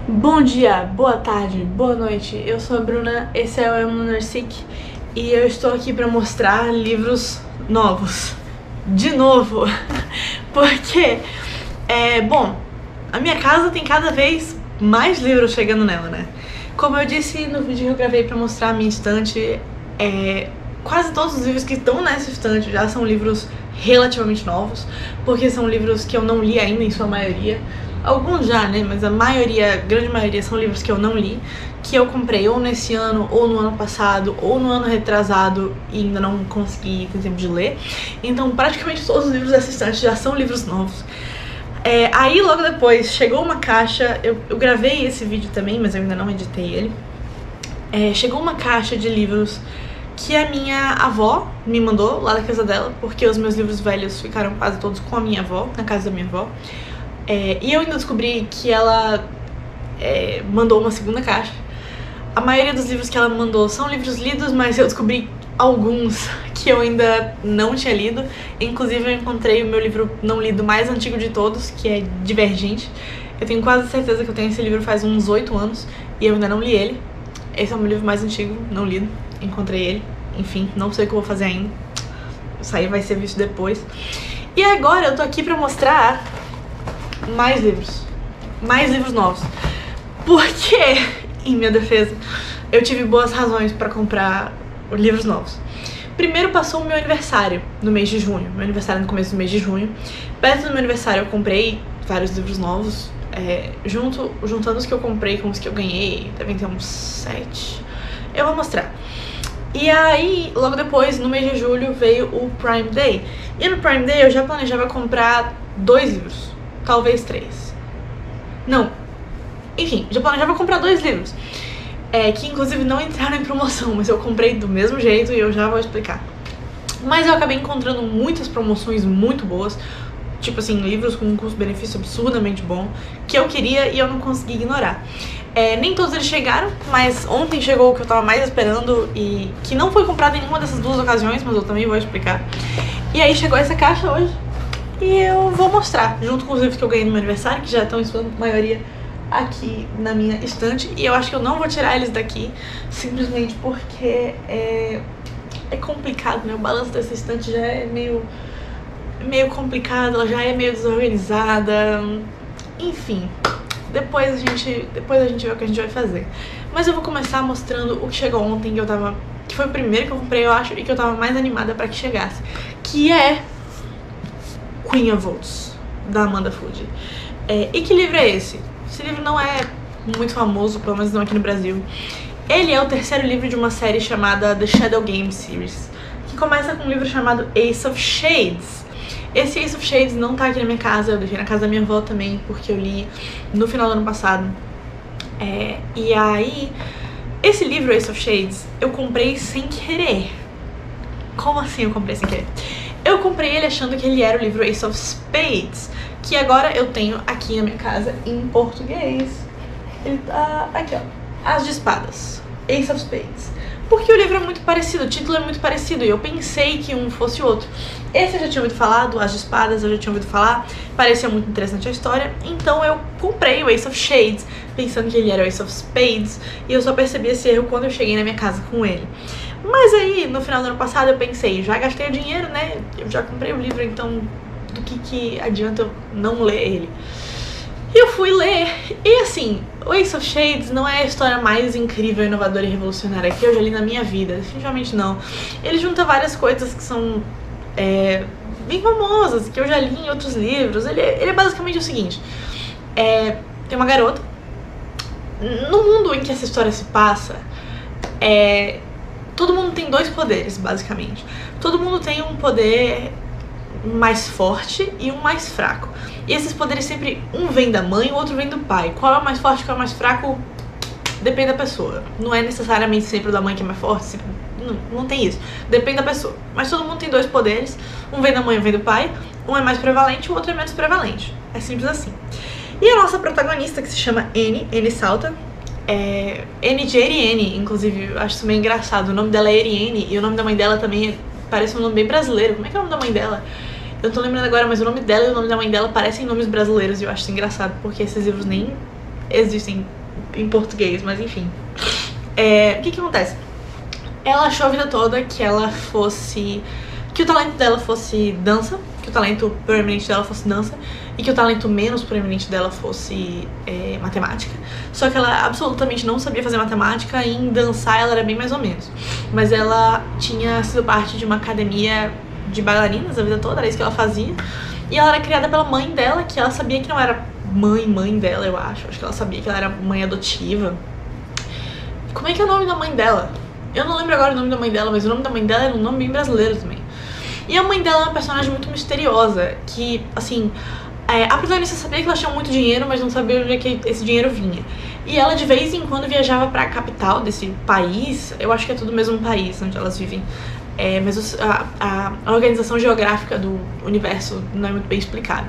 Bom dia, boa tarde, boa noite. Eu sou a Bruna, esse é o I'm Lunar Sick e eu estou aqui para mostrar livros novos. De novo, porque, bom, a minha casa tem cada vez mais livros chegando nela, né? Como eu disse no vídeo que eu gravei para mostrar a minha estante, quase todos os livros que estão nessa estante já são livros relativamente novos, porque são livros que eu não li ainda em sua maioria. Alguns já, né, mas a maioria, a grande maioria são livros que eu não li, que eu comprei ou nesse ano, ou no ano passado, ou no ano retrasado e ainda não consegui ter tempo de ler. Então praticamente todos os livros dessa estante já são livros novos. Aí logo depois chegou uma caixa, eu gravei esse vídeo também, mas eu ainda não editei ele. Chegou uma caixa de livros que a minha avó me mandou lá da casa dela, porque os meus livros velhos ficaram quase todos com a minha avó, na casa da minha avó. E eu ainda descobri que ela mandou uma segunda caixa. A maioria dos livros que ela mandou são livros lidos, mas eu descobri alguns que eu ainda não tinha lido. Inclusive eu encontrei o meu livro não lido mais antigo de todos, que é Divergente. Eu tenho quase certeza que eu tenho esse livro faz uns 8 anos e eu ainda não li ele. Esse é o meu livro mais antigo, não lido. Encontrei ele. Enfim, não sei o que eu vou fazer ainda. Isso aí vai ser visto depois. E agora eu tô aqui pra mostrar mais livros novos. Porque, em minha defesa, eu tive boas razões pra comprar livros novos. Primeiro passou o meu aniversário no mês de junho. Meu aniversário no começo do mês de junho. Perto do meu aniversário eu comprei vários livros novos. Juntando os que eu comprei com os que eu ganhei, devem ter uns 7. Eu vou mostrar. E aí, logo depois, no mês de julho, veio o Prime Day. E no Prime Day eu já planejava comprar 2 livros. Talvez 3. Não. Enfim, já planejava comprar 2 livros. Que inclusive não entraram em promoção, mas eu comprei do mesmo jeito e eu já vou explicar. Mas eu acabei encontrando muitas promoções muito boas. Tipo assim, livros com um custo-benefício absurdamente bom, que eu queria e eu não consegui ignorar. Nem todos eles chegaram, mas ontem chegou o que eu tava mais esperando e que não foi comprado em nenhuma dessas 2 ocasiões, mas eu também vou explicar. E aí chegou essa caixa hoje. E eu vou mostrar, junto com os livros que eu ganhei no meu aniversário, que já estão em sua maioria aqui na minha estante. E eu acho que eu não vou tirar eles daqui, simplesmente porque é complicado, né? O balanço dessa estante já é meio complicado, ela já é meio desorganizada. Enfim, depois a gente vê o que a gente vai fazer. Mas eu vou começar mostrando o que chegou ontem, que foi o primeiro que eu comprei, eu acho, e que eu tava mais animada pra que chegasse. Que é Queen of Oats, da Amanda Food. E que livro é esse? Esse livro não é muito famoso, pelo menos não aqui no Brasil. Ele é o 3º livro de uma série chamada The Shadow Game Series, que começa com um livro chamado Ace of Shades. Esse Ace of Shades não tá aqui na minha casa, eu deixei na casa da minha avó também, porque eu li no final do ano passado. E aí, esse livro, Ace of Shades, eu comprei sem querer. Como assim eu comprei sem querer? Eu comprei ele achando que ele era o livro Ace of Spades, que agora eu tenho aqui na minha casa em português. Ele tá aqui, ó, As de Espadas, Ace of Spades. Porque o livro é muito parecido, o título é muito parecido, e eu pensei que um fosse o outro. Esse eu já tinha ouvido falar, do As de Espadas eu já tinha ouvido falar, parecia muito interessante a história, então eu comprei o Ace of Shades, pensando que ele era o Ace of Spades, e eu só percebi esse erro quando eu cheguei na minha casa com ele. Mas aí, no final do ano passado, eu pensei, já gastei o dinheiro, né? Eu já comprei o livro, então do que adianta eu não ler ele? E eu fui ler, e assim, o Ace of Shades não é a história mais incrível, inovadora e revolucionária que eu já li na minha vida, definitivamente não. Ele junta várias coisas que são bem famosas, que eu já li em outros livros. Ele é basicamente o seguinte, tem uma garota, no mundo em que essa história se passa, todo mundo tem 2 poderes, basicamente. Todo mundo tem um poder mais forte e um mais fraco. E esses poderes sempre, um vem da mãe, o outro vem do pai. Qual é o mais forte, qual é o mais fraco, depende da pessoa. Não é necessariamente sempre o da mãe que é mais forte, não tem isso. Depende da pessoa. Mas todo mundo tem 2 poderes, um vem da mãe e um vem do pai. Um é mais prevalente, o outro é menos prevalente. É simples assim. E a nossa protagonista, que se chama Annie Salta, Annie de Eriene, inclusive, eu acho isso meio engraçado. O nome dela é Eriene e o nome da mãe dela também parece um nome bem brasileiro. Como é que é o nome da mãe dela? Eu não tô lembrando agora, mas o nome dela e o nome da mãe dela parecem nomes brasileiros e eu acho isso engraçado, porque esses livros nem existem em português, mas enfim. O que acontece? Ela achou a vida toda que que o talento dela fosse dança, que o talento proeminente dela fosse dança, e que o talento menos proeminente dela fosse matemática. Só que ela absolutamente não sabia fazer matemática, e em dançar ela era bem mais ou menos. Mas ela tinha sido parte de uma academia de bailarinas a vida toda, era isso que ela fazia. E ela era criada pela mãe dela, que ela sabia que não era mãe dela, eu acho. Acho que ela sabia que ela era mãe adotiva. Como é que é o nome da mãe dela? Eu não lembro agora o nome da mãe dela, mas o nome da mãe dela era um nome bem brasileiro também. E a mãe dela é uma personagem muito misteriosa, que, assim, a protagonista sabia que ela tinha muito dinheiro, mas não sabia onde é que esse dinheiro vinha. E ela, de vez em quando, viajava pra capital desse país, eu acho que é tudo o mesmo país onde elas vivem, mas a organização geográfica do universo não é muito bem explicada.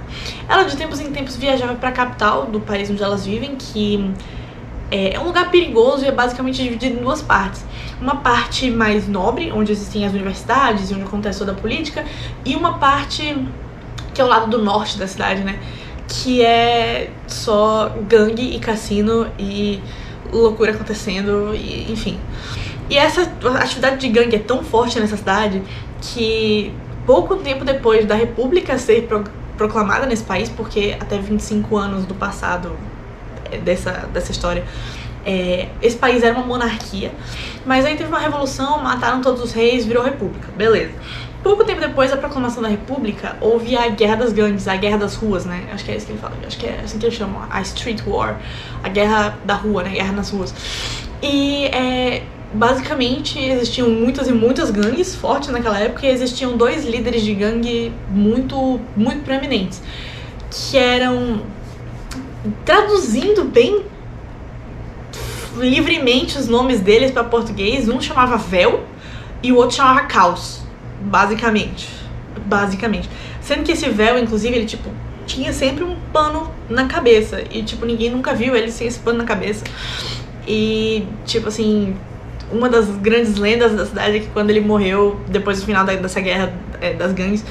Ela, de tempos em tempos, viajava pra capital do país onde elas vivem, que é um lugar perigoso e é basicamente dividido em duas partes. Uma parte mais nobre, onde existem as universidades e onde acontece toda a política, e uma parte que é o lado do norte da cidade, né? Que é só gangue e cassino e loucura acontecendo, e, enfim. E essa atividade de gangue é tão forte nessa cidade que pouco tempo depois da República ser proclamada nesse país, porque até 25 anos do passado dessa história, esse país era uma monarquia, mas aí teve uma revolução, mataram todos os reis, virou república, beleza. Pouco tempo depois da proclamação da república, houve a guerra das gangues, a guerra das ruas, né? Acho que é isso que ele fala, acho que é assim que eles chamam, a street war, a guerra da rua, né? Guerra nas ruas. E basicamente existiam muitas e muitas gangues fortes naquela época, e existiam dois líderes de gangue muito proeminentes, que eram, traduzindo bem livremente os nomes deles para português, um chamava Véu e o outro chamava Caos, basicamente. Sendo que esse Véu, inclusive, ele, tipo, tinha sempre um pano na cabeça e, tipo, ninguém nunca viu ele sem esse pano na cabeça. E, tipo assim, uma das grandes lendas da cidade é que quando ele morreu, depois do final dessa guerra das gangues,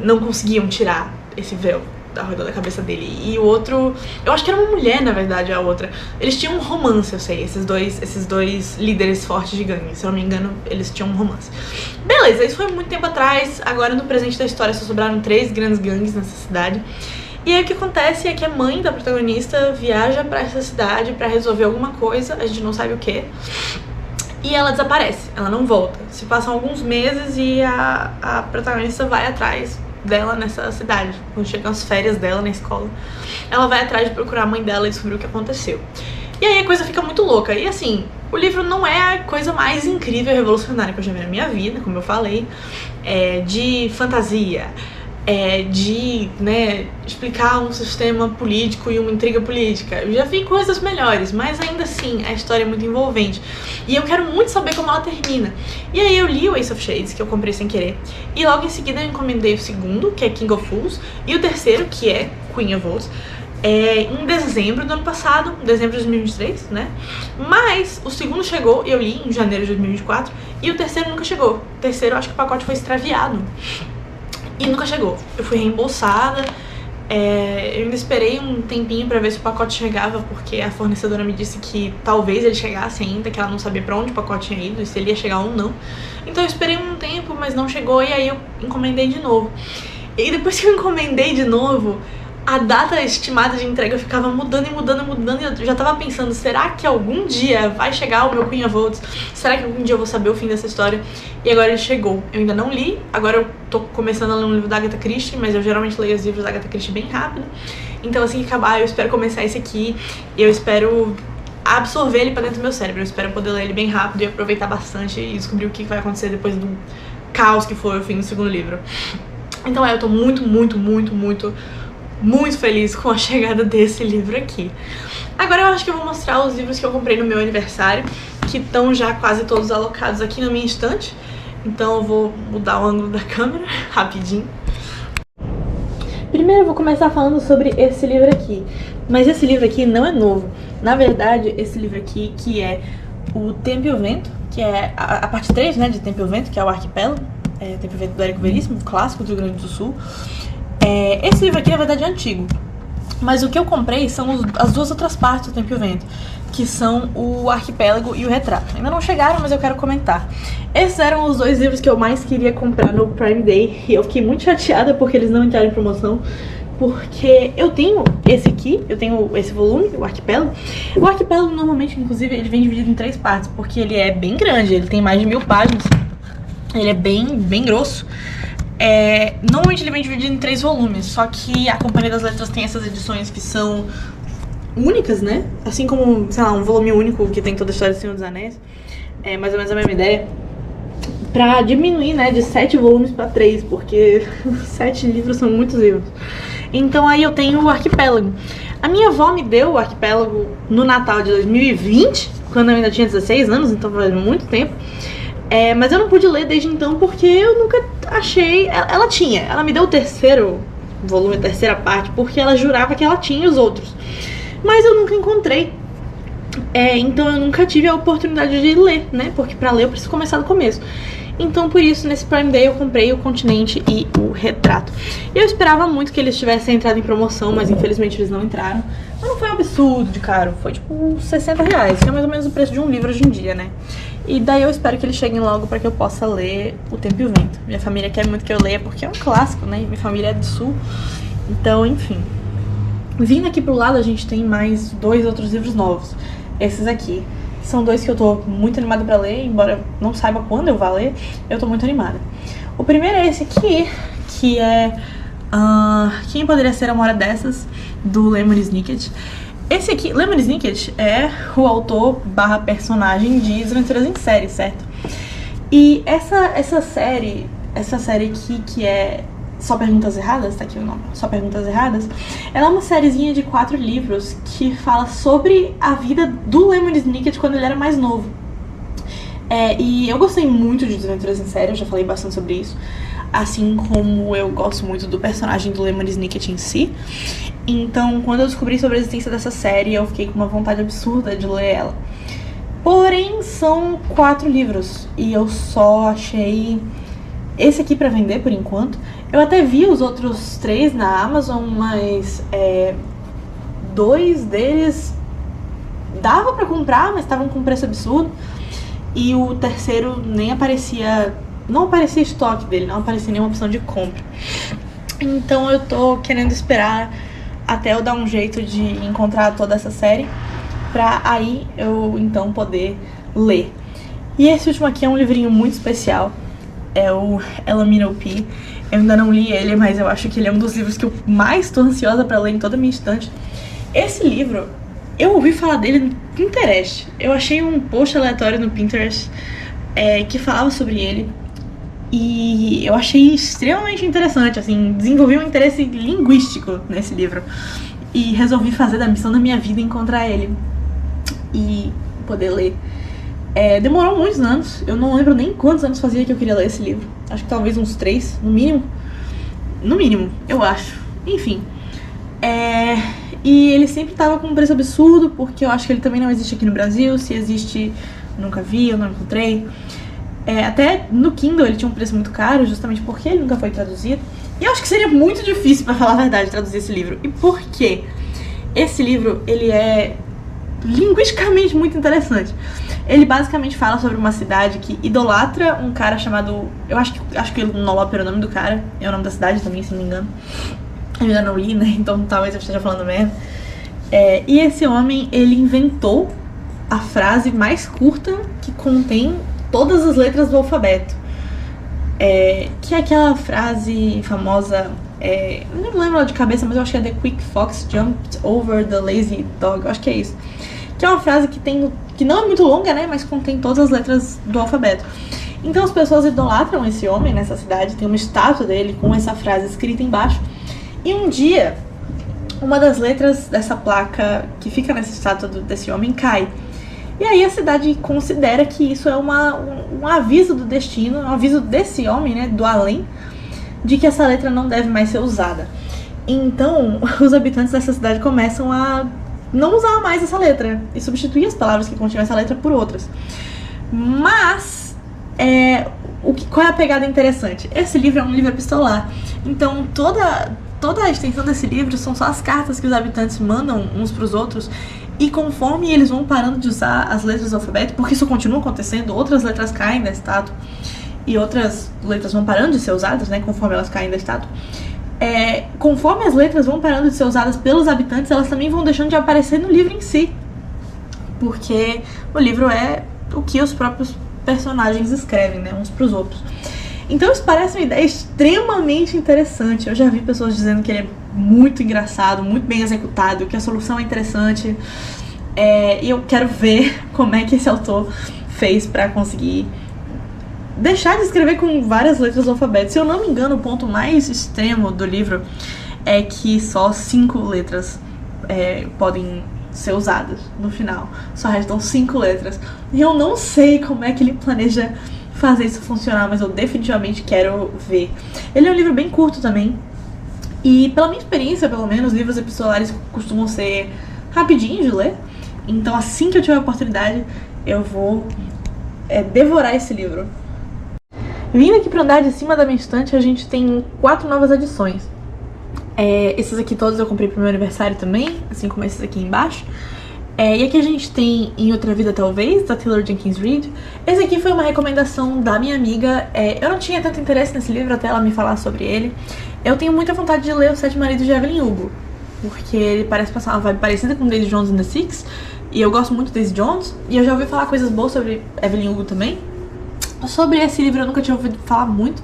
não conseguiam tirar esse véu ao redor da cabeça dele. E o outro, eu acho que era uma mulher, na verdade, a outra. Eles tinham um romance, eu sei, esses dois líderes fortes de gangue. Se eu não me engano, eles tinham um romance. Beleza, isso foi muito tempo atrás. Agora, no presente da história, só sobraram 3 grandes gangues nessa cidade. E aí o que acontece é que a mãe da protagonista viaja pra essa cidade pra resolver alguma coisa, a gente não sabe o que, e ela desaparece, ela não volta. Se passam alguns meses e a protagonista vai atrás dela nessa cidade. Quando chegam as férias dela na escola, ela vai atrás de procurar a mãe dela e descobrir o que aconteceu. E aí a coisa fica muito louca. E assim, o livro não é a coisa mais incrível e revolucionária que eu já vi na minha vida, como eu falei, de fantasia, de, né, explicar um sistema político e uma intriga política. Eu já vi coisas melhores, mas ainda assim a história é muito envolvente. E eu quero muito saber como ela termina. E aí eu li o Ace of Shades, que eu comprei sem querer, e logo em seguida eu encomendei o segundo, que é King of Fools, e o terceiro, que é Queen of Oaths, em dezembro do ano passado, dezembro de 2023, né? Mas o segundo chegou, eu li em janeiro de 2024, e o terceiro nunca chegou. O terceiro, eu acho que o pacote foi extraviado e nunca chegou. Eu fui reembolsada, eu ainda esperei um tempinho pra ver se o pacote chegava, porque a fornecedora me disse que talvez ele chegasse ainda, que ela não sabia pra onde o pacote tinha ido e se ele ia chegar ou não. Então eu esperei um tempo, mas não chegou, e aí eu encomendei de novo. E depois que eu encomendei de novo, a data estimada de entrega ficava mudando, e eu já tava pensando, será que algum dia vai chegar o meu Queen of Oaths? Será que algum dia eu vou saber o fim dessa história? E agora ele chegou. Eu ainda não li, agora eu tô começando a ler um livro da Agatha Christie, mas eu geralmente leio os livros da Agatha Christie bem rápido. Então assim que acabar, eu espero começar esse aqui, e eu espero absorver ele pra dentro do meu cérebro. Eu espero poder ler ele bem rápido e aproveitar bastante e descobrir o que vai acontecer depois do caos que foi o fim do segundo livro. Então eu tô muito feliz com a chegada desse livro aqui. Agora eu acho que eu vou mostrar os livros que eu comprei no meu aniversário, que estão já quase todos alocados aqui na minha estante. Então eu vou mudar o ângulo da câmera rapidinho. Primeiro eu vou começar falando sobre esse livro aqui. Mas esse livro aqui não é novo. Na verdade, esse livro aqui, que é o Tempo e o Vento, que é a parte 3, né, de Tempo e o Vento, que é o Arquipélago, Tempo e o Vento do Érico Veríssimo, clássico do Rio Grande do Sul. Esse livro aqui, na verdade, é antigo. Mas o que eu comprei são as duas outras partes do Tempo e o Vento, que são o Arquipélago e o Retrato. Ainda não chegaram, mas eu quero comentar. Esses eram os 2 livros que eu mais queria comprar no Prime Day, e eu fiquei muito chateada porque eles não entraram em promoção, porque eu tenho esse aqui, eu tenho esse volume, o Arquipélago. O Arquipélago, normalmente, inclusive, ele vem dividido em 3 partes, porque ele é bem grande, ele tem mais de 1000 páginas, ele é bem grosso. Normalmente ele vem dividido em 3 volumes, só que a Companhia das Letras tem essas edições que são únicas, né? Assim como, sei lá, um volume único que tem toda a história do Senhor dos Anéis. É mais ou menos a mesma ideia. Pra diminuir, né, de 7 volumes pra 3, porque 7 livros são muitos livros. Então aí eu tenho o Arquipélago. A minha avó me deu o Arquipélago no Natal de 2020, quando eu ainda tinha 16 anos, então faz muito tempo. Mas eu não pude ler desde então porque eu nunca achei... Ela me deu o 3º volume, a 3ª parte, porque ela jurava que ela tinha os outros. Mas eu nunca encontrei. Então eu nunca tive a oportunidade de ler, né? Porque pra ler eu preciso começar do começo. Então por isso, nesse Prime Day eu comprei o Continente e o Retrato. E eu esperava muito que eles tivessem entrado em promoção, mas infelizmente eles não entraram. Mas não foi um absurdo de caro, foi tipo R$60, que é mais ou menos o preço de um livro hoje em dia, né? E daí eu espero que eles cheguem logo pra que eu possa ler O Tempo e o Vento. Minha família quer muito que eu leia porque é um clássico, né? Minha família é do sul. Então, enfim. Vindo aqui pro lado, a gente tem mais 2 outros livros novos. Esses aqui. São 2 que eu tô muito animada pra ler, embora eu não saiba quando eu vá ler, eu tô muito animada. O primeiro é esse aqui, que é Quem Poderia Ser Uma Hora Dessas, do Lemony Snicket. Esse aqui, Lemony Snicket, é o autor / personagem de Desventuras em Série, certo? E essa série aqui, que é Só Perguntas Erradas, tá aqui o nome, Só Perguntas Erradas, ela é uma sériezinha de 4 livros que fala sobre a vida do Lemony Snicket quando ele era mais novo. E eu gostei muito de Desventuras em Série, eu já falei bastante sobre isso, assim como eu gosto muito do personagem do Lemony Snicket em si. Então, quando eu descobri sobre a existência dessa série, eu fiquei com uma vontade absurda de ler ela. Porém, são 4 livros e eu só achei esse aqui pra vender por enquanto. Eu até vi os outros 3 na Amazon, mas 2 deles dava pra comprar, mas estavam com preço absurdo. E o 3º nem aparecia, não aparecia estoque dele, não aparecia nenhuma opção de compra. Então eu tô querendo esperar até eu dar um jeito de encontrar toda essa série, pra aí eu então poder ler. E esse último aqui é um livrinho muito especial, é o Elamina P. Eu ainda não li ele, mas eu acho que ele é um dos livros que eu mais tô ansiosa pra ler em toda a minha estante. Esse livro, eu ouvi falar dele no Pinterest. Eu achei um post aleatório no Pinterest que falava sobre ele. E eu achei extremamente interessante, assim, desenvolvi um interesse linguístico nesse livro. E resolvi fazer da missão da minha vida encontrar ele e poder ler. Demorou muitos anos, eu não lembro nem quantos anos fazia que eu queria ler esse livro. Acho que talvez uns 3, no mínimo. No mínimo, eu acho. Enfim. E ele sempre tava com um preço absurdo, porque eu acho que ele também não existe aqui no Brasil. Se existe, nunca vi, eu não encontrei. Até no Kindle ele tinha um preço muito caro, justamente porque ele nunca foi traduzido. E eu acho que seria muito difícil, pra falar a verdade, traduzir esse livro. E por quê? Esse livro, ele é linguisticamente muito interessante. Ele basicamente fala sobre uma cidade que idolatra um cara chamado... Eu acho que o Nolop era o nome do cara. É o nome da cidade também, se não me engano. Eu ainda não li, né? Então talvez eu esteja falando merda. E esse homem, ele inventou a frase mais curta que contém todas as letras do alfabeto. Que é aquela frase famosa... eu não lembro ela de cabeça, mas eu acho que é The Quick Fox Jumped Over the Lazy Dog. Eu acho que é isso. Que é uma frase que não é muito longa, né? Mas contém todas as letras do alfabeto. Então as pessoas idolatram esse homem nessa cidade. Tem uma estátua dele com essa frase escrita embaixo. E um dia, uma das letras dessa placa que fica nessa estátua desse homem cai. E aí a cidade considera que isso é um aviso do destino, um aviso desse homem, né, do além, de que essa letra não deve mais ser usada. Então, os habitantes dessa cidade começam a não usar mais essa letra e substituir as palavras que continham essa letra por outras. Mas, qual é a pegada interessante? Esse livro é um livro epistolar. Então, toda a extensão desse livro são só as cartas que os habitantes mandam uns pros outros. E conforme eles vão parando de usar as letras do alfabeto, porque isso continua acontecendo, outras letras caem da estátua e outras letras vão parando de ser usadas, né, conforme elas caem da estátua. Conforme as letras vão parando de ser usadas pelos habitantes, elas também vão deixando de aparecer no livro em si. Porque o livro é o que os próprios personagens escrevem, né, uns pros outros. Então isso parece uma ideia extremamente interessante. Eu já vi pessoas dizendo que ele é muito engraçado, muito bem executado, que a solução é interessante. E eu quero ver como é que esse autor fez pra conseguir deixar de escrever com várias letras do alfabeto. Se eu não me engano, o ponto mais extremo do livro é que só 5 letras podem ser usadas no final. Só restam 5 letras. E eu não sei como é que ele planeja fazer isso funcionar, mas eu definitivamente quero ver. Ele é um livro bem curto também. E pela minha experiência, pelo menos, livros epistolares costumam ser rapidinhos de ler. Então assim que eu tiver a oportunidade, eu vou devorar esse livro. Vindo aqui pro andar de cima da minha estante, a gente tem 4 novas edições. Esses aqui todos eu comprei pro meu aniversário também, assim como esses aqui embaixo. E aqui a gente tem Em Outra Vida Talvez, da Taylor Jenkins Reid. Esse aqui foi uma recomendação da minha amiga. Eu não tinha tanto interesse nesse livro até ela me falar sobre ele. Eu tenho muita vontade de ler Os Sete Maridos de Evelyn Hugo, porque ele parece passar uma vibe parecida com Daisy Jones and the Six. E eu gosto muito de Daisy Jones. E eu já ouvi falar coisas boas sobre Evelyn Hugo também. Sobre esse livro eu nunca tinha ouvido falar muito,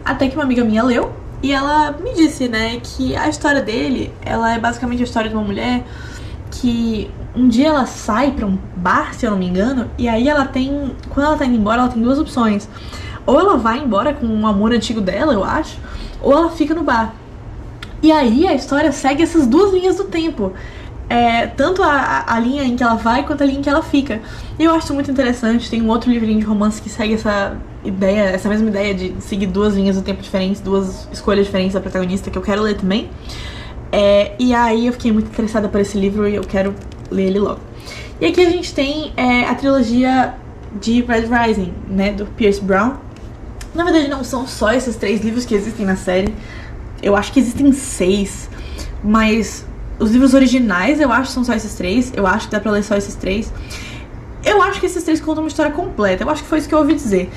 até que uma amiga minha leu. E ela me disse, né, que a história dele, ela é basicamente a história de uma mulher que um dia ela sai pra um bar, se eu não me engano, e aí ela tem, quando ela tá indo embora, ela tem 2 opções. Ou ela vai embora com um amor antigo dela, eu acho, ou ela fica no bar. E aí a história segue essas 2 linhas do tempo. Tanto a linha em que ela vai, quanto a linha em que ela fica. E eu acho isso muito interessante. Tem um outro livrinho de romance que segue essa mesma ideia de seguir 2 linhas do tempo diferentes, 2 escolhas diferentes da protagonista, que eu quero ler também. E aí eu fiquei muito interessada por esse livro e eu quero ler ele logo. E aqui a gente tem a trilogia de Red Rising, né, do Pierce Brown. Na verdade não são só esses 3 livros que existem na série. Eu acho que existem 6, mas os livros originais eu acho que são só esses 3. Eu acho que dá pra ler só esses 3. Eu acho que esses 3 contam uma história completa. Eu acho que foi isso que eu ouvi dizer.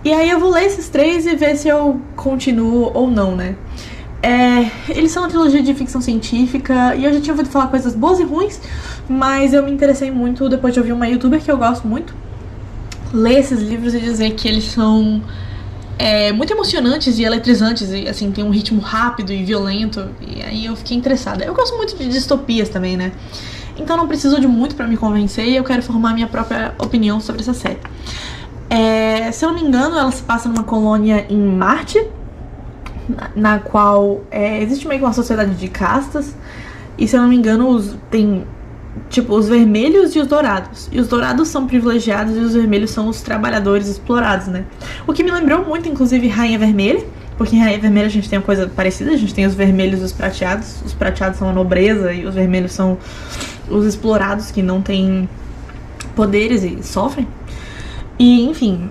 E aí eu vou ler esses 3 e ver se eu continuo ou não, né. Eles são uma trilogia de ficção científica e eu já tinha ouvido falar coisas boas e ruins, mas eu me interessei muito depois de ouvir uma youtuber que eu gosto muito ler esses livros e dizer que eles são muito emocionantes e eletrizantes e assim, tem um ritmo rápido e violento, e aí eu fiquei interessada. Eu gosto muito de distopias também, né, então não preciso de muito pra me convencer e eu quero formar minha própria opinião sobre essa série. Se eu não me engano, ela se passa numa colônia em Marte, na qual existe meio que uma sociedade de castas. E se eu não me engano, tem tipo os vermelhos e os dourados. E os dourados são privilegiados e os vermelhos são os trabalhadores explorados, né? O que me lembrou muito, inclusive, Rainha Vermelha. Porque em Rainha Vermelha a gente tem uma coisa parecida. A gente tem os vermelhos e os prateados. Os prateados são a nobreza e os vermelhos são os explorados, que não têm poderes e sofrem. E enfim,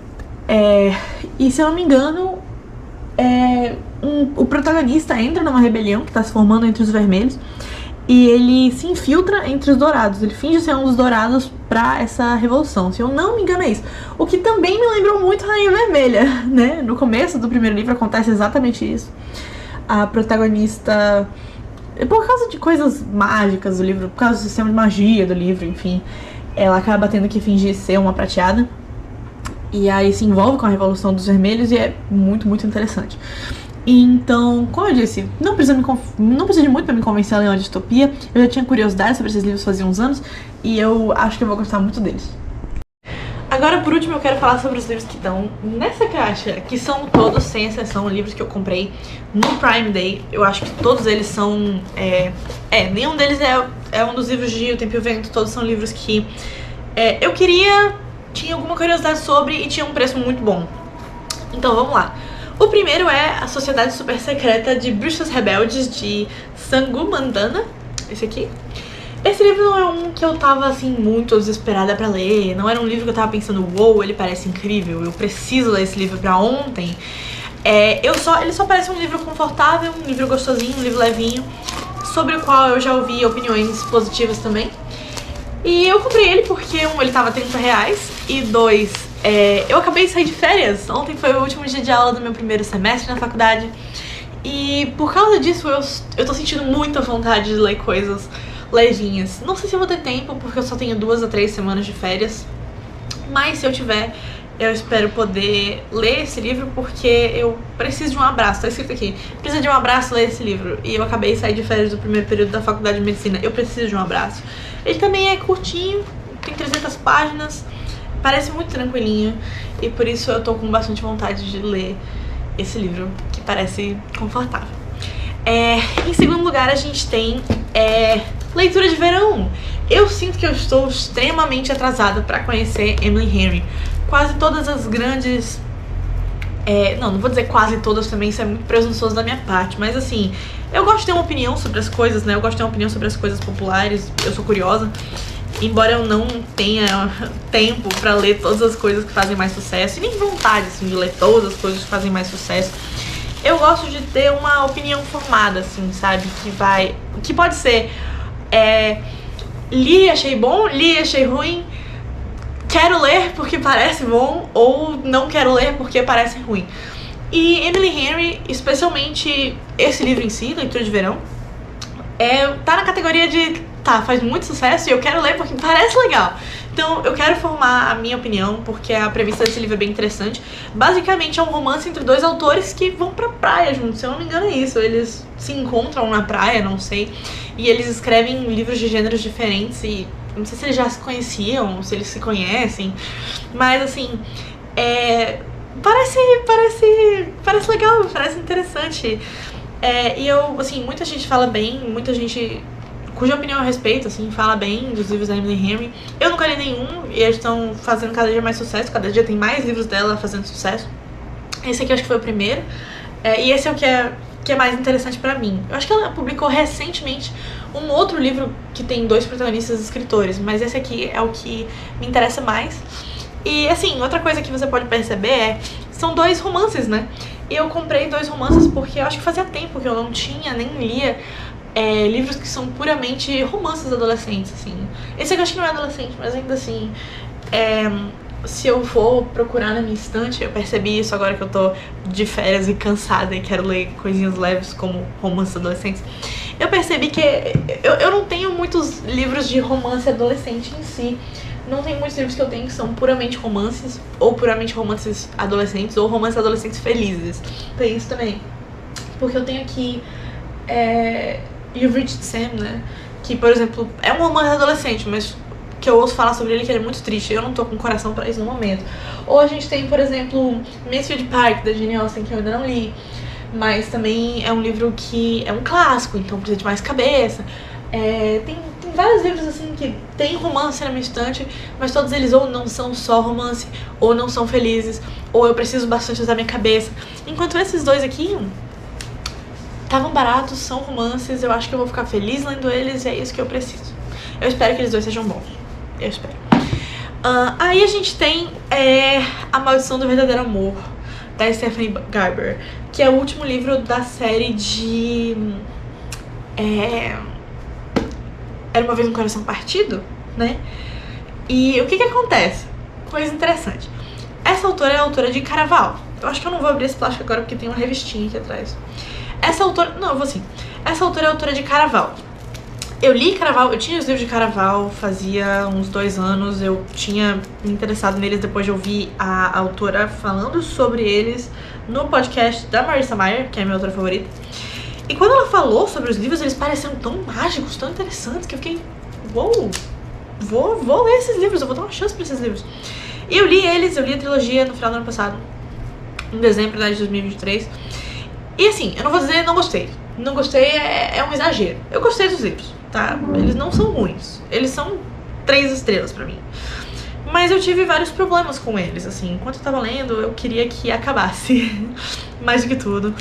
e se eu não me engano, o protagonista entra numa rebelião que tá se formando entre os vermelhos e ele se infiltra entre os dourados. Ele finge ser um dos dourados pra essa revolução. Se eu não me engano é isso. O que também me lembrou muito Rainha Vermelha, né? No começo do primeiro livro acontece exatamente isso. A protagonista, por causa de coisas mágicas do livro, por causa do sistema de magia do livro, enfim, ela acaba tendo que fingir ser uma prateada. E aí se envolve com a Revolução dos Vermelhos e é muito, muito interessante. Então, como eu disse, não precisa de muito pra me convencer a ler uma distopia. Eu já tinha curiosidade sobre esses livros fazia uns anos e eu acho que eu vou gostar muito deles. Agora, por último, eu quero falar sobre os livros que estão nessa caixa, que são todos, sem exceção, livros que eu comprei no Prime Day. Eu acho que todos eles são... nenhum deles é um dos livros de O Tempo e o Vento. Todos são livros que eu tinha alguma curiosidade sobre e tinha um preço muito bom. Então, vamos lá. O primeiro é A Sociedade Super Secreta de Bruxas Rebeldes, de Sangu Mandana. Esse aqui. Esse livro não é um que eu tava, assim, muito desesperada pra ler. Não era um livro que eu tava pensando, uou, ele parece incrível, eu preciso ler esse livro pra ontem. Ele só parece um livro confortável, um livro gostosinho, um livro levinho, sobre o qual eu já ouvi opiniões positivas também. E eu comprei ele porque, ele tava R$30, e 2, eu acabei de sair de férias. Ontem foi o último dia de aula do meu primeiro semestre na faculdade. E por causa disso eu tô sentindo muita vontade de ler coisas levinhas. Não sei se eu vou ter tempo, porque eu só tenho 2 a 3 semanas de férias. Mas se eu tiver, eu espero poder ler esse livro, porque eu preciso de um abraço. Tá escrito aqui: precisa de um abraço, ler esse livro. E eu acabei de sair de férias do primeiro período da faculdade de medicina. Eu preciso de um abraço. Ele também é curtinho, tem 300 páginas, parece muito tranquilinho. E por isso eu tô com bastante vontade de ler esse livro, que parece confortável. Em segundo lugar, a gente tem leitura de verão. Eu sinto que eu estou extremamente atrasada pra conhecer Emily Henry. Quase todas as grandes... não vou dizer quase todas também, isso é muito presunçoso da minha parte. Mas assim, eu gosto de ter uma opinião sobre as coisas, né? Eu gosto de ter uma opinião sobre as coisas populares, eu sou curiosa. Embora eu não tenha tempo pra ler todas as coisas que fazem mais sucesso, e nem vontade, assim, de ler todas as coisas que fazem mais sucesso, eu gosto de ter uma opinião formada, assim, sabe? Que pode ser... li e achei bom, li e achei ruim, quero ler porque parece bom, ou não quero ler porque parece ruim. E Emily Henry, especialmente esse livro em si, Leitura de Verão, tá na categoria de... faz muito sucesso e eu quero ler porque parece legal. Então eu quero formar a minha opinião, porque a premissa desse livro é bem interessante. Basicamente é um romance entre 2 autores que vão pra praia juntos, se eu não me engano é isso. Eles se encontram na praia, não sei, e eles escrevem livros de gêneros diferentes. E não sei se eles já se conheciam, se eles se conhecem, mas assim, parece legal, parece interessante. E eu, assim, muita gente fala bem, muita gente cuja opinião eu respeito, assim, fala bem dos livros da Emily Henry. Eu nunca li nenhum, e eles estão fazendo cada dia mais sucesso, cada dia tem mais livros dela fazendo sucesso. Esse aqui eu acho que foi o primeiro, e esse é o que é mais interessante pra mim. Eu acho que ela publicou recentemente um outro livro que tem 2 protagonistas escritores, mas esse aqui é o que me interessa mais. E assim, outra coisa que você pode perceber são 2 romances, né? E eu comprei 2 romances porque eu acho que fazia tempo que eu não tinha, nem lia livros que são puramente romances adolescentes, assim. Esse aqui eu acho que não é adolescente, mas ainda assim, se eu for procurar na minha estante, eu percebi isso agora que eu tô de férias e cansada e quero ler coisinhas leves como romances adolescentes. Eu percebi que eu não tenho muitos livros de romance adolescente em si. Não tem muitos livros que eu tenho que são puramente romances, ou puramente romances adolescentes, ou romances adolescentes felizes. Tem isso também. Porque eu tenho aqui You've Reached Sam, né? Que, por exemplo, é um romance adolescente, mas que eu ouço falar sobre ele que ele é muito triste. Eu não tô com coração pra isso no momento. Ou a gente tem, por exemplo, Mansfield Park, da Jane Austen, que eu ainda não li. Mas também é um livro que é um clássico, então precisa de mais cabeça. Tem vários livros assim que tem romance na minha estante, mas todos eles ou não são só romance, ou não são felizes, ou eu preciso bastante usar minha cabeça. Enquanto esses 2 aqui estavam baratos, são romances, eu acho que eu vou ficar feliz lendo eles e é isso que eu preciso. Eu espero que eles 2 sejam bons. Eu espero. Aí a gente tem A Maldição do Verdadeiro Amor, da Stephanie Garber, que é o último livro da série de... Era Uma Vez um Coração Partido, né? E o que acontece? Coisa interessante. Essa autora é a autora de Caraval. Eu acho que eu não vou abrir esse plástico agora porque tem uma revistinha aqui atrás. Essa autora... Não, eu vou sim. Essa autora é a autora de Caraval. Eu li Caraval, eu tinha os livros de Caraval fazia uns 2 anos. Eu tinha me interessado neles depois de ouvir a autora falando sobre eles no podcast da Marissa Mayer, que é a minha autora favorita. E quando ela falou sobre os livros, eles pareciam tão mágicos, tão interessantes, que eu fiquei... Uou, vou ler esses livros, eu vou dar uma chance pra esses livros. E eu li eles, eu li a trilogia no final do ano passado, em dezembro de 2023. E assim, eu não vou dizer não gostei. Não gostei é um exagero. Eu gostei dos livros, tá? Eles não são ruins. Eles são 3 estrelas pra mim. Mas eu tive vários problemas com eles, assim. Enquanto eu tava lendo, eu queria que acabasse. Mais do que tudo.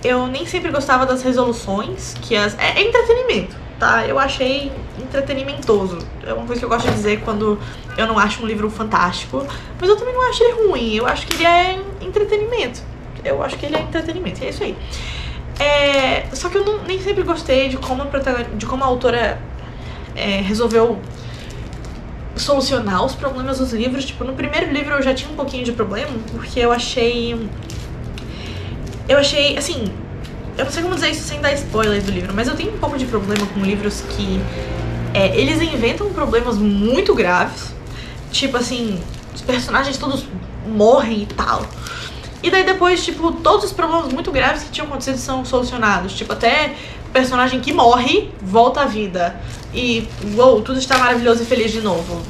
Eu nem sempre gostava das resoluções, que é entretenimento, tá? Eu achei entretenimentoso. É uma coisa que eu gosto de dizer quando eu não acho um livro fantástico. Mas eu também não acho ele ruim. Eu acho que ele é entretenimento. eu acho que ele é entretenimento, é isso aí. Só que eu nem sempre gostei de como a autora resolveu solucionar os problemas dos livros. Tipo, no primeiro livro eu já tinha um pouquinho de problema, porque eu achei, assim, eu não sei como dizer isso sem dar spoiler do livro, mas eu tenho um pouco de problema com livros que eles inventam problemas muito graves. Tipo assim, os personagens todos morrem e tal. E daí depois, tipo, todos os problemas muito graves que tinham acontecido são solucionados. Tipo, até o personagem que morre volta à vida. E, uou, tudo está maravilhoso e feliz de novo.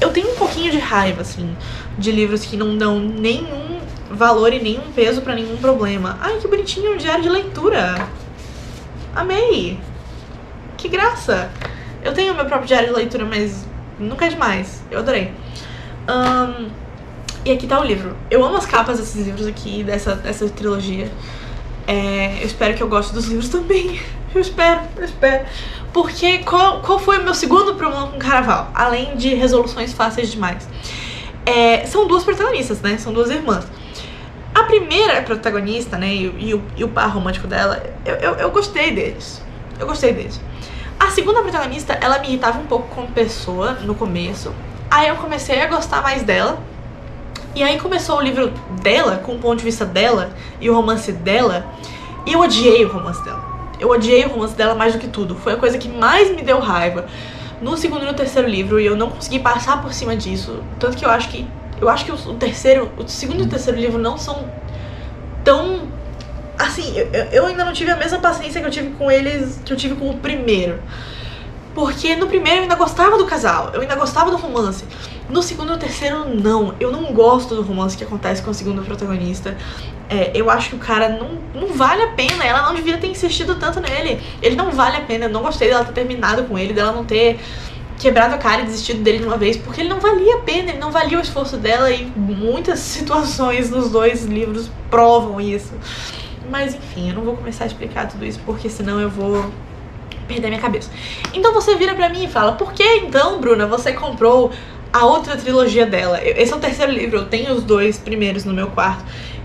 Eu tenho um pouquinho de raiva, assim, de livros que não dão nenhum valor e nenhum peso pra nenhum problema. Ai, que bonitinho, um diário de leitura. Amei. Que graça. Eu tenho meu próprio diário de leitura, mas nunca é demais. Eu adorei. E aqui tá o livro. Eu amo as capas desses livros aqui, dessa trilogia. Eu espero que eu goste dos livros também. Eu espero. Porque qual foi o meu segundo problema com Caraval? Além de resoluções fáceis demais. São duas protagonistas, né? São duas irmãs. A primeira protagonista, né? E o par romântico dela, eu gostei deles. A segunda protagonista, ela me irritava um pouco como pessoa no começo. Aí eu comecei a gostar mais dela. E aí começou o livro dela, com o ponto de vista dela e o romance dela. E eu odiei o romance dela. Eu odiei o romance dela mais do que tudo. Foi a coisa que mais me deu raiva no segundo e no terceiro livro. E eu não consegui passar por cima disso. Tanto que eu acho que o segundo e o terceiro livro não são tão... Assim, eu ainda não tive a mesma paciência que eu tive com eles, que eu tive com o primeiro. Porque no primeiro eu ainda gostava do casal, eu ainda gostava do romance. No segundo e no terceiro, não. Eu não gosto do romance que acontece com o segundo protagonista. Eu acho que o cara não vale a pena. Ela não devia ter insistido tanto nele. Ele não vale a pena. Eu não gostei dela ter terminado com ele, dela não ter quebrado a cara e desistido dele de uma vez, porque ele não valia a pena, ele não valia o esforço dela. E muitas situações nos dois livros provam isso. Mas enfim, eu não vou começar a explicar tudo isso, porque senão eu vou perder minha cabeça. Então você vira pra mim e fala: por que então, Bruna, você comprou a outra trilogia dela? Esse é o terceiro livro, eu tenho os dois primeiros no meu quarto.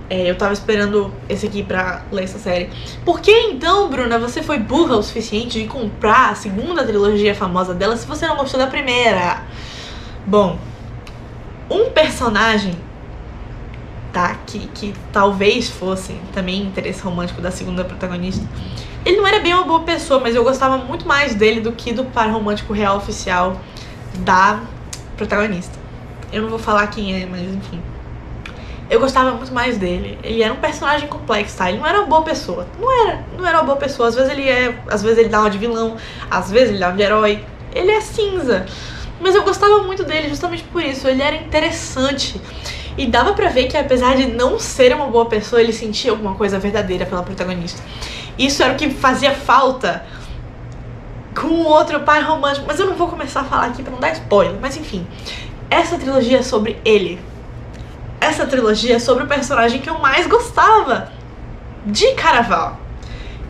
Eu tava esperando esse aqui pra ler essa série. Por que então, Bruna, você foi burra o suficiente de comprar a segunda trilogia famosa dela se você não gostou da primeira? Bom, um personagem, tá, que talvez fosse também interesse romântico da segunda protagonista, ele não era bem uma boa pessoa, mas eu gostava muito mais dele do que do par romântico real oficial da protagonista. Eu não vou falar quem é, mas enfim. Eu gostava muito mais dele. Ele era um personagem complexo, tá? Ele não era uma boa pessoa. Não era uma boa pessoa. Às vezes ele dá uma de vilão, às vezes ele dá uma de herói. Ele é cinza. Mas eu gostava muito dele justamente por isso. Ele era interessante. E dava pra ver que, apesar de não ser uma boa pessoa, ele sentia alguma coisa verdadeira pela protagonista. Isso era o que fazia falta com o outro par romântico. Mas eu não vou começar a falar aqui pra não dar spoiler. Mas enfim, essa trilogia é sobre ele. Essa trilogia é sobre o personagem que eu mais gostava de Caraval.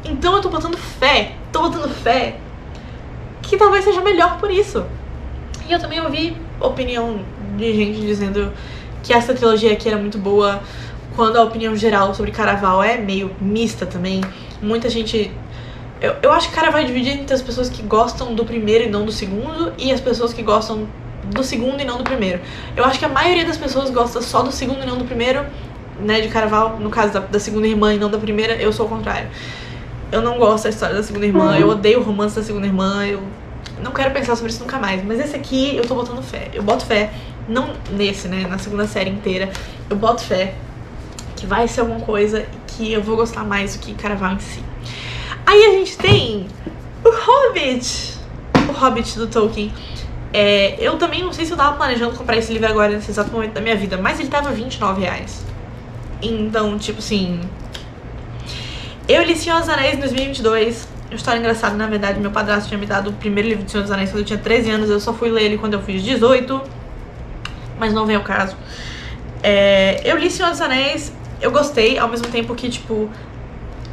Então eu tô botando fé que talvez seja melhor por isso. E eu também ouvi opinião de gente dizendo que essa trilogia aqui era muito boa, quando a opinião geral sobre Caraval é meio mista também. Muita gente... Eu acho que Caraval é dividido entre as pessoas que gostam do primeiro e não do segundo, e as pessoas que gostam do segundo e não do primeiro. Eu acho que a maioria das pessoas gosta só do segundo e não do primeiro, né, de Caraval. No caso da segunda irmã e não da primeira, eu sou o contrário. Eu não gosto da história da segunda irmã, eu odeio o romance da segunda irmã, eu não quero pensar sobre isso nunca mais. Mas esse aqui eu tô botando fé. Eu boto fé, não nesse, né, na segunda série inteira. Eu boto fé que vai ser alguma coisa e que eu vou gostar mais do que Caraval em si. Aí a gente tem o Hobbit do Tolkien. Eu também não sei se eu tava planejando comprar esse livro agora nesse exato momento da minha vida, mas ele tava R$29. Então, tipo assim... Eu li Senhor dos Anéis em 2022. Uma história engraçada, na verdade, meu padrasto tinha me dado o primeiro livro de Senhor dos Anéis quando eu tinha 13 anos. Eu só fui ler ele quando eu fiz 18, mas não vem ao caso. Eu li Senhor dos Anéis, eu gostei, ao mesmo tempo que, tipo,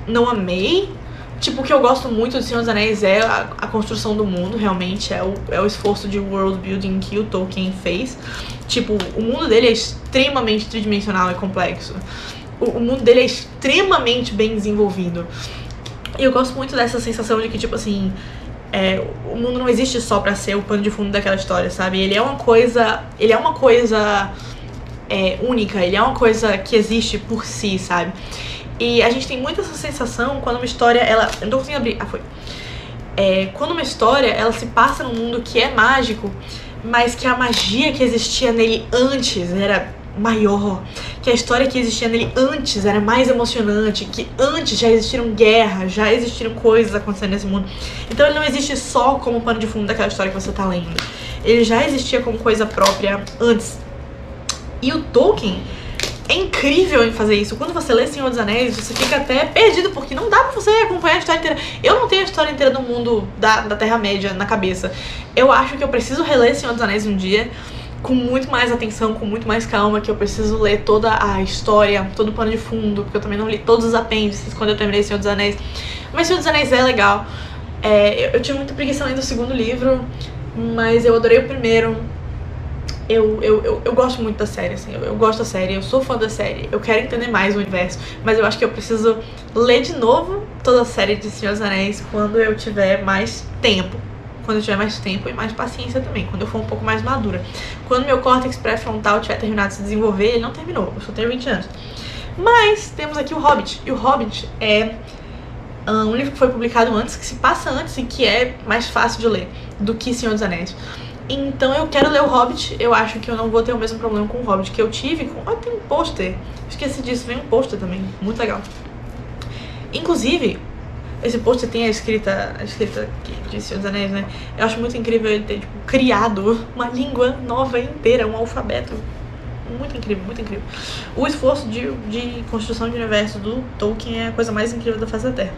não amei. Tipo, o que eu gosto muito do Senhor dos Anéis é a construção do mundo, realmente. É o esforço de world building que o Tolkien fez. Tipo, o mundo dele é extremamente tridimensional e complexo. o mundo dele é extremamente bem desenvolvido. E eu gosto muito dessa sensação de que, tipo assim, o mundo não existe só pra ser o pano de fundo daquela história, sabe? Ele é uma coisa única, ele é uma coisa que existe por si, sabe? E a gente tem muito essa sensação quando uma história, eu não tô conseguindo abrir, foi. Quando uma história, ela se passa num mundo que é mágico, mas que a magia que existia nele antes era maior, que a história que existia nele antes era mais emocionante, que antes já existiram guerras, já existiram coisas acontecendo nesse mundo. Então ele não existe só como pano de fundo daquela história que você tá lendo. Ele já existia como coisa própria antes. E o Tolkien é incrível em fazer isso. Quando você lê Senhor dos Anéis, você fica até perdido, porque não dá pra você acompanhar a história inteira. Eu não tenho a história inteira do mundo da Terra-média na cabeça. Eu acho que eu preciso reler Senhor dos Anéis um dia, com muito mais atenção, com muito mais calma, que eu preciso ler toda a história, todo o pano de fundo, porque eu também não li todos os apêndices quando eu terminei Senhor dos Anéis. Mas Senhor dos Anéis é legal. Eu tive muita preguiça lendo o segundo livro, mas eu adorei o primeiro. Eu gosto muito da série, assim, eu gosto da série, eu sou fã da série, eu quero entender mais o universo, mas eu acho que eu preciso ler de novo toda a série de Senhor dos Anéis quando eu tiver mais tempo. Quando eu tiver mais tempo e mais paciência também, quando eu for um pouco mais madura. Quando meu córtex pré-frontal tiver terminado de se desenvolver, ele não terminou, eu só tenho 20 anos. Mas temos aqui o Hobbit, e o Hobbit é um livro que foi publicado antes, que se passa antes e que é mais fácil de ler do que Senhor dos Anéis. Então eu quero ler o Hobbit, eu acho que eu não vou ter o mesmo problema com o Hobbit que eu tive com... tem um pôster, esqueci disso, vem um pôster também, muito legal. Inclusive, esse pôster tem a escrita de Senhor dos Anéis, né? Eu acho muito incrível ele ter, tipo, criado uma língua nova inteira, um alfabeto. Muito incrível, muito incrível. O esforço de construção de universo do Tolkien é a coisa mais incrível da face da Terra.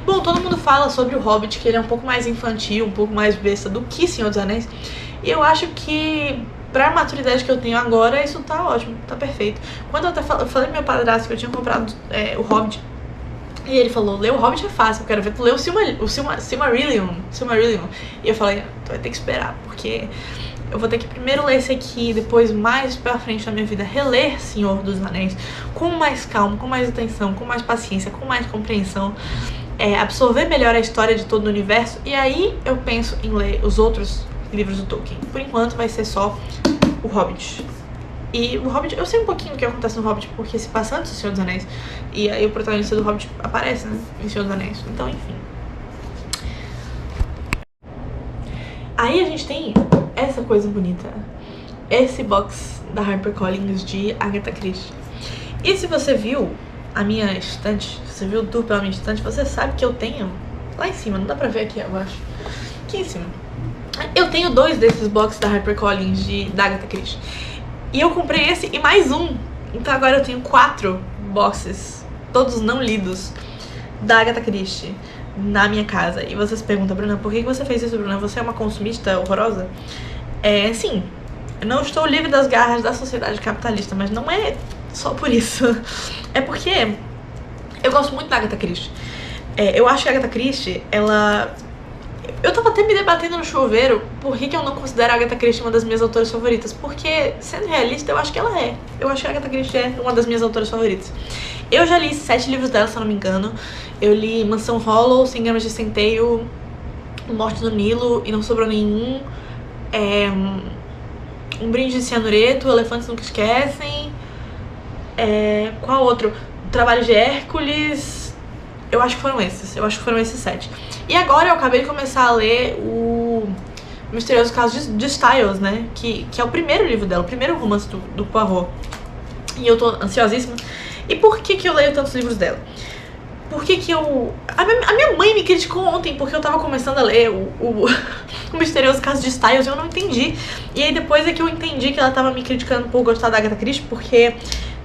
Bom, todo mundo fala sobre o Hobbit, que ele é um pouco mais infantil, um pouco mais besta do que Senhor dos Anéis. E eu acho que, pra maturidade que eu tenho agora, isso tá ótimo, tá perfeito. Quando eu falei pro meu padrasto que eu tinha comprado o Hobbit, e ele falou, ler o Hobbit é fácil, eu quero ver tu ler o Silmarillion. E eu falei, tu vai ter que esperar, porque eu vou ter que primeiro ler esse aqui, depois mais pra frente na minha vida reler Senhor dos Anéis com mais calma, com mais atenção, com mais paciência, com mais compreensão, absorver melhor a história de todo o universo, e aí eu penso em ler os outros livros do Tolkien. Por enquanto vai ser só o Hobbit. E o Hobbit, eu sei um pouquinho do que acontece no Hobbit, porque se passa antes do Senhor dos Anéis. E aí o protagonista do Hobbit aparece, né, em Senhor dos Anéis. Então, enfim. Aí a gente tem essa coisa bonita. Esse box da HarperCollins de Agatha Christie. E se você viu a minha estante, se você viu o tour pela minha estante, você sabe que eu tenho lá em cima, não dá pra ver aqui, eu acho. Aqui em cima. Eu tenho 2 desses boxes da HarperCollins da Agatha Christie. E eu comprei esse e mais um. Então agora eu tenho 4 boxes, todos não lidos, da Agatha Christie na minha casa. E você se pergunta, Bruna, por que você fez isso, Bruna? Você é uma consumista horrorosa? Sim, eu não estou livre das garras da sociedade capitalista, mas não é só por isso. É porque eu gosto muito da Agatha Christie. Eu acho que a Agatha Christie, ela... Eu tava até me debatendo no chuveiro por que eu não considero a Agatha Christie uma das minhas autoras favoritas. Porque, sendo realista, eu acho que ela é. Eu acho que a Agatha Christie é uma das minhas autoras favoritas. Eu já li 7 livros dela, se eu não me engano. Eu li Mansão Hollow, 100 Gramas de Centeio, Morte no Nilo e Não Sobrou Nenhum, Um Brinde de Cianureto, Elefantes Nunca Esquecem, qual outro? Trabalho de Hércules. Eu acho que foram esses 7. E agora eu acabei de começar a ler o Misterioso Caso de Styles, né? Que é o primeiro livro dela, o primeiro romance do Poirot. E eu tô ansiosíssima. E por que eu leio tantos livros dela? Por que eu... A minha mãe me criticou ontem porque eu tava começando a ler o Misterioso Caso de Styles e eu não entendi. E aí depois é que eu entendi que ela tava me criticando por gostar da Agatha Christie, porque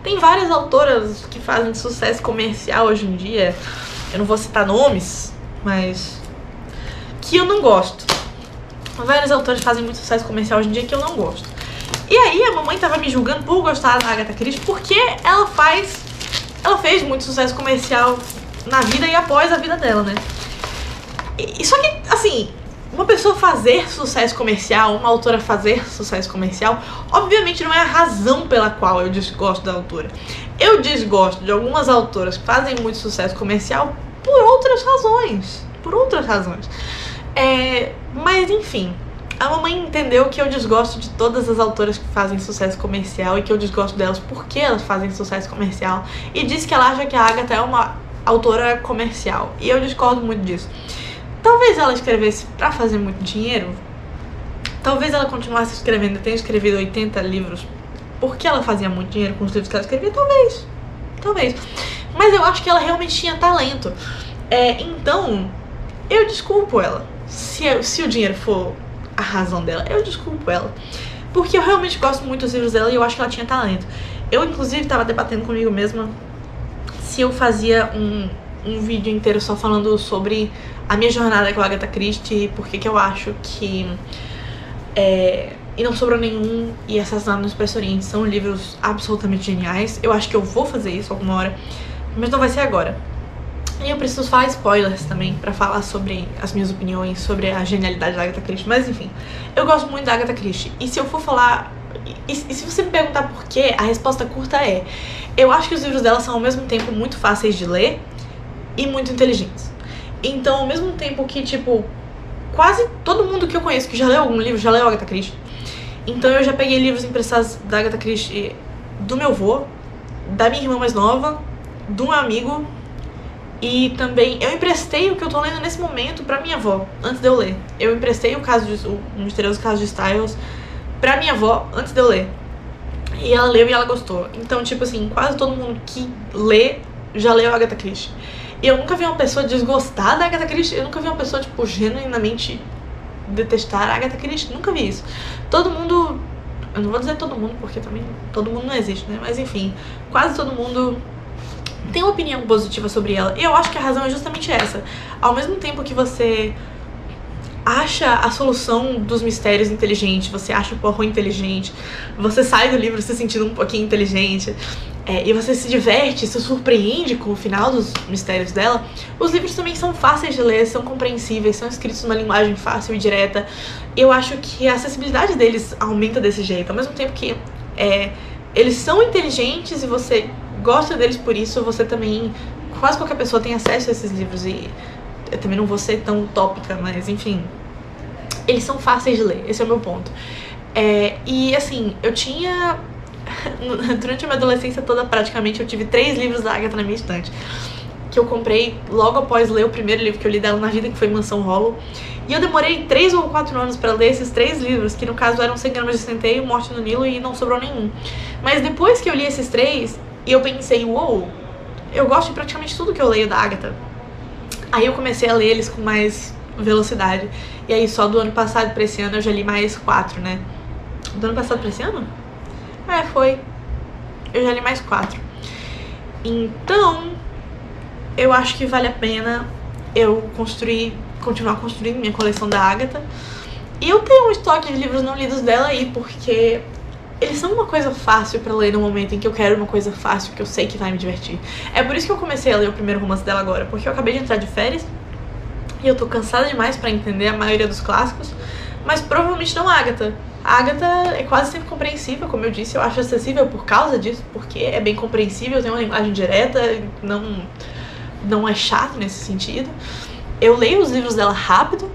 tem várias autoras que fazem sucesso comercial hoje em dia. Eu não vou citar nomes, mas que eu não gosto. Vários autores fazem muito sucesso comercial hoje em dia que eu não gosto. E aí a mamãe tava me julgando por gostar da Agatha Christie porque ela fez muito sucesso comercial na vida e após a vida dela, né? E só que, assim, uma pessoa fazer sucesso comercial, uma autora fazer sucesso comercial, obviamente não é a razão pela qual eu desgosto da autora. Eu desgosto de algumas autoras que fazem muito sucesso comercial por outras razões. Mas enfim, a mamãe entendeu que eu desgosto de todas as autoras que fazem sucesso comercial e que eu desgosto delas porque elas fazem sucesso comercial, e disse que ela acha que a Agatha é uma autora comercial, e eu discordo muito disso. Talvez ela escrevesse pra fazer muito dinheiro, talvez ela continuasse escrevendo, tenha escrevido 80 livros porque ela fazia muito dinheiro com os livros que ela escrevia, talvez. Mas eu acho que ela realmente tinha talento. Então, eu desculpo ela. Se o dinheiro for a razão dela, eu desculpo ela. Porque eu realmente gosto muito dos livros dela e eu acho que ela tinha talento. Eu, inclusive, tava debatendo comigo mesma se eu fazia um vídeo inteiro só falando sobre a minha jornada com a Agatha Christie e por que eu acho que E Não Sobrou Nenhum e Assassinato no Expresso Oriente são livros absolutamente geniais. Eu acho que eu vou fazer isso alguma hora, mas não vai ser agora. E eu preciso falar spoilers também pra falar sobre as minhas opiniões sobre a genialidade da Agatha Christie. Mas enfim, eu gosto muito da Agatha Christie. E se eu for falar... E se você me perguntar por quê, a resposta curta é: eu acho que os livros dela são ao mesmo tempo muito fáceis de ler e muito inteligentes. Então, ao mesmo tempo que, tipo, quase todo mundo que eu conheço que já leu algum livro, já leu Agatha Christie. Então eu já peguei livros emprestados da Agatha Christie do meu avô, da minha irmã mais nova, do meu amigo, e também eu emprestei o que eu tô lendo nesse momento pra minha avó, antes de eu ler. Eu emprestei o Misterioso Caso de Styles pra minha avó antes de eu ler. E ela leu e ela gostou. Então, tipo assim, quase todo mundo que lê já leu Agatha Christie. E eu nunca vi uma pessoa desgostar da Agatha Christie. Eu nunca vi uma pessoa, tipo, genuinamente detestar a Agatha Christie. Nunca vi isso. Todo mundo... Eu não vou dizer todo mundo, porque também todo mundo não existe, né? Mas enfim, quase todo mundo tem uma opinião positiva sobre ela. E eu acho que a razão é justamente essa. Ao mesmo tempo que você acha a solução dos mistérios inteligente, você acha o Poirot inteligente, você sai do livro se sentindo um pouquinho inteligente, e você se diverte, se surpreende com o final dos mistérios dela, os livros também são fáceis de ler, são compreensíveis, são escritos numa linguagem fácil e direta. Eu acho que a acessibilidade deles aumenta desse jeito, ao mesmo tempo que eles são inteligentes e você gosta deles por isso, você também, quase qualquer pessoa tem acesso a esses livros. E eu também não vou ser tão utópica, mas enfim, eles são fáceis de ler, esse é o meu ponto. E assim, eu tinha... Durante a minha adolescência toda, praticamente, eu tive 3 livros da Agatha na minha estante, que eu comprei logo após ler o primeiro livro que eu li dela na vida, que foi Mansão Hollow. E eu demorei 3 ou 4 anos pra ler esses 3 livros, que no caso eram 100 Gramas de Centeio, Morte no Nilo e Não Sobrou Nenhum. Mas depois que eu li esses 3, eu pensei, uou, eu gosto de praticamente tudo que eu leio da Agatha. Aí eu comecei a ler eles com mais velocidade. E aí só do ano passado pra esse ano eu já li mais 4, né? Do ano passado pra esse ano? Foi. Eu já li mais 4. Então, eu acho que vale a pena eu continuar construindo minha coleção da Agatha. E eu tenho um estoque de livros não lidos dela aí, porque eles são uma coisa fácil pra ler no momento em que eu quero uma coisa fácil, que eu sei que vai me divertir. É por isso que eu comecei a ler o primeiro romance dela agora, porque eu acabei de entrar de férias e eu tô cansada demais pra entender a maioria dos clássicos, mas provavelmente não a Agatha. A Agatha é quase sempre compreensível, como eu disse, eu acho acessível por causa disso, porque é bem compreensível, tem uma linguagem direta, não é chato nesse sentido. Eu leio os livros dela rápido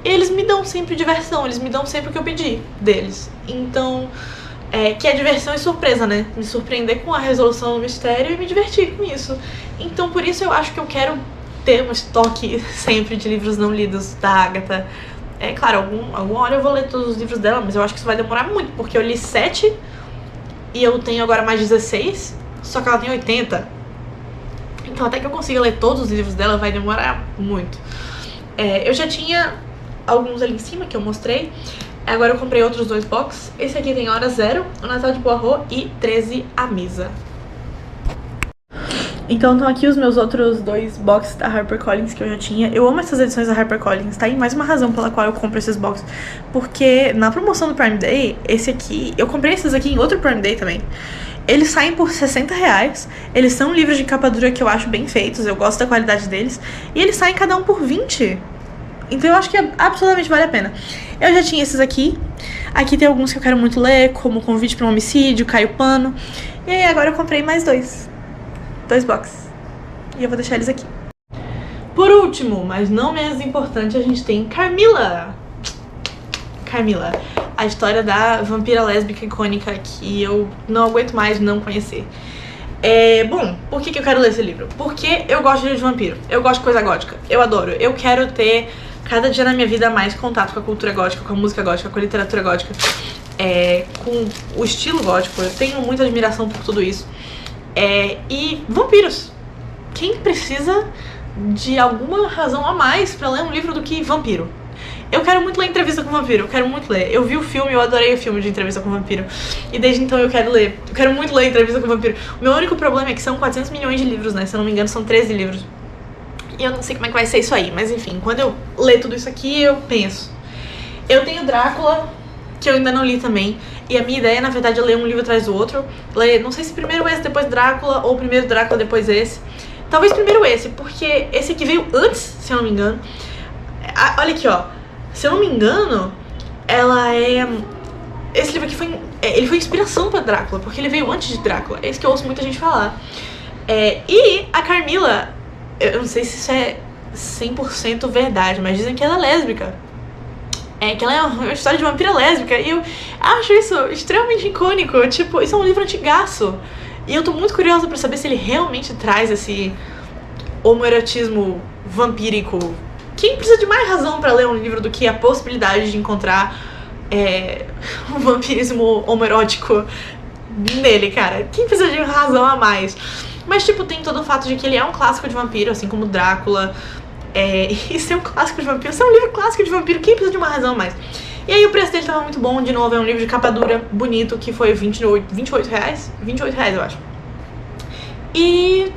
e eles me dão sempre diversão, eles me dão sempre o que eu pedi deles. Então, que é diversão e surpresa, né? Me surpreender com a resolução do mistério e me divertir com isso. Então, por isso eu acho que eu quero ter um estoque sempre de livros não lidos da Agatha. Claro, alguma hora eu vou ler todos os livros dela, mas eu acho que isso vai demorar muito, porque eu li 7 e eu tenho agora mais 16, só que ela tem 80. Então até que eu consiga ler todos os livros dela vai demorar muito. Eu já tinha alguns ali em cima que eu mostrei, agora eu comprei outros 2 boxes. Esse aqui tem Hora Zero, O Natal de Poirot e 13 A Mesa. Então estão aqui os meus outros 2 boxes da HarperCollins que eu já tinha. Eu amo essas edições da HarperCollins, tá aí mais uma razão pela qual eu compro esses boxes. Porque na promoção do Prime Day, esse aqui... Eu comprei esses aqui em outro Prime Day também. Eles saem por R$60. Eles são livros de capa dura que eu acho bem feitos, eu gosto da qualidade deles. E eles saem cada um por 20. Então eu acho que absolutamente vale a pena. Eu já tinha esses aqui. Aqui tem alguns que eu quero muito ler, como Convite para um Homicídio, Caio Pano. E aí agora eu comprei mais dois boxes. E eu vou deixar eles aqui. Por último, mas não menos importante, a gente tem Carmilla. Carmilla, a história da vampira lésbica icônica que eu não aguento mais não conhecer. Bom, por que eu quero ler esse livro? Porque eu gosto de livro de vampiro, eu gosto de coisa gótica, eu adoro. Eu quero ter cada dia na minha vida mais contato com a cultura gótica, com a música gótica, com a literatura gótica, com o estilo gótico. Eu tenho muita admiração por tudo isso. E vampiros. Quem precisa de alguma razão a mais pra ler um livro do que vampiro? Eu quero muito ler Entrevista com o Vampiro, eu quero muito ler. Eu vi o filme, eu adorei o filme de Entrevista com o Vampiro. E desde então eu quero ler. Eu quero muito ler Entrevista com o Vampiro. O meu único problema é que são 400 milhões de livros, né? Se eu não me engano, são 13 livros. E eu não sei como é que vai ser isso aí. Mas enfim, quando eu ler tudo isso aqui, eu penso. Eu tenho Drácula, que eu ainda não li também. E a minha ideia, na verdade, é ler um livro atrás do outro. Ler, não sei se primeiro esse, depois Drácula, ou primeiro Drácula, depois esse. Talvez primeiro esse, porque esse aqui veio antes, se eu não me engano. Olha aqui, ó. Se eu não me engano, esse livro aqui ele foi inspiração pra Drácula, porque ele veio antes de Drácula. É isso que eu ouço muita gente falar. E a Carmilla, eu não sei se isso é 100% verdade, mas dizem que ela é lésbica. Que ela é uma história de vampira lésbica. E eu acho isso extremamente icônico. Tipo, isso é um livro antigaço. E eu tô muito curiosa pra saber se ele realmente traz esse homoerotismo vampírico. Quem precisa de mais razão pra ler um livro do que a possibilidade de encontrar um vampirismo homoerótico nele, cara? Quem precisa de razão a mais? Mas, tipo, tem todo o fato de que ele é um clássico de vampiro, assim como Drácula. E ser um clássico de vampiro, ser um livro clássico de vampiro, quem precisa de uma razão a mais? E aí o preço dele tava muito bom, de novo, é um livro de capa dura, bonito, que foi R$28, eu acho. E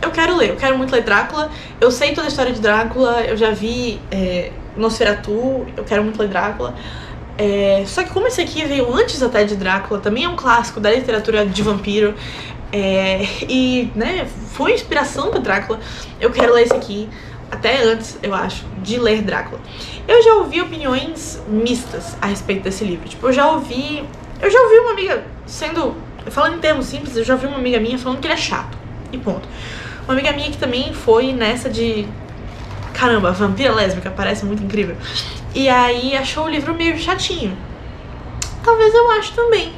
eu quero ler, eu quero muito ler Drácula. Eu sei toda a história de Drácula, eu já vi Nosferatu, eu quero muito ler Drácula. Só que como esse aqui veio antes até de Drácula, também é um clássico da literatura de vampiro, e, né, foi inspiração pra Drácula, eu quero ler esse aqui, até antes, eu acho, de ler Drácula. Eu já ouvi opiniões mistas a respeito desse livro. Tipo, eu já ouvi uma amiga falando em termos simples, eu já ouvi uma amiga minha falando que ele é chato, e ponto. Uma amiga minha que também foi nessa de caramba, vampira lésbica, parece muito incrível. E aí achou o livro meio chatinho. Talvez eu ache também,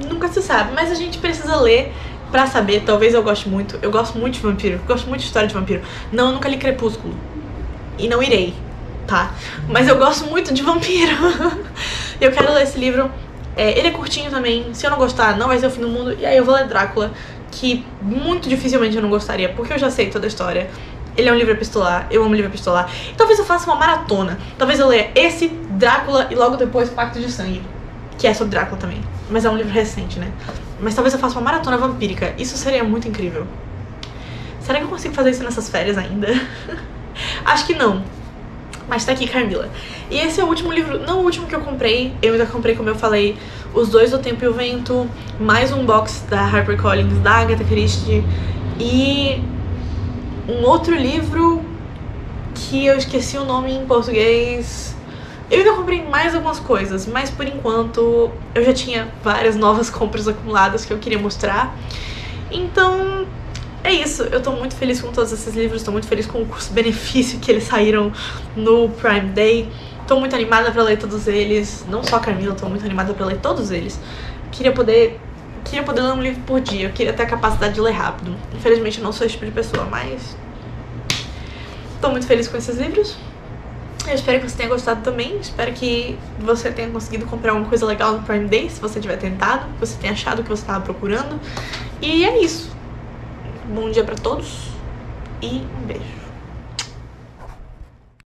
nunca se sabe, mas a gente precisa ler pra saber. Talvez eu goste muito. Eu gosto muito de vampiro, gosto muito de história de vampiro. Não, eu nunca li Crepúsculo. E não irei, tá? Mas eu gosto muito de vampiro. Eu quero ler esse livro. Ele é curtinho também. Se eu não gostar, não vai ser o fim do mundo. E aí eu vou ler Drácula, que muito dificilmente eu não gostaria, porque eu já sei toda a história. Ele é um livro epistolar, eu amo livro epistolar. E talvez eu faça uma maratona. Talvez eu leia esse, Drácula e logo depois Pacto de Sangue, que é sobre Drácula também. Mas é um livro recente, né? Mas talvez eu faça uma maratona vampírica. Isso seria muito incrível. Será que eu consigo fazer isso nessas férias ainda? Acho que não. Mas tá aqui, Carmilla. E esse é o último livro, não o último que eu comprei. Eu ainda comprei, como eu falei, Os Dois do Tempo e o Vento, mais um box da HarperCollins, da Agatha Christie, e um outro livro que eu esqueci o nome em português. Eu ainda comprei mais algumas coisas, mas por enquanto eu já tinha várias novas compras acumuladas que eu queria mostrar. Então é isso, eu tô muito feliz com todos esses livros, tô muito feliz com o custo-benefício que eles saíram no Prime Day. Tô muito animada pra ler todos eles, não só a Carmilla, tô muito animada pra ler todos eles. Queria poder ler um livro por dia, eu queria ter a capacidade de ler rápido. Infelizmente eu não sou esse tipo de pessoa, mas tô muito feliz com esses livros. Eu espero que você tenha gostado também, espero que você tenha conseguido comprar alguma coisa legal no Prime Day, se você tiver tentado, que você tenha achado o que você estava procurando. E é isso. Bom dia pra todos e um beijo.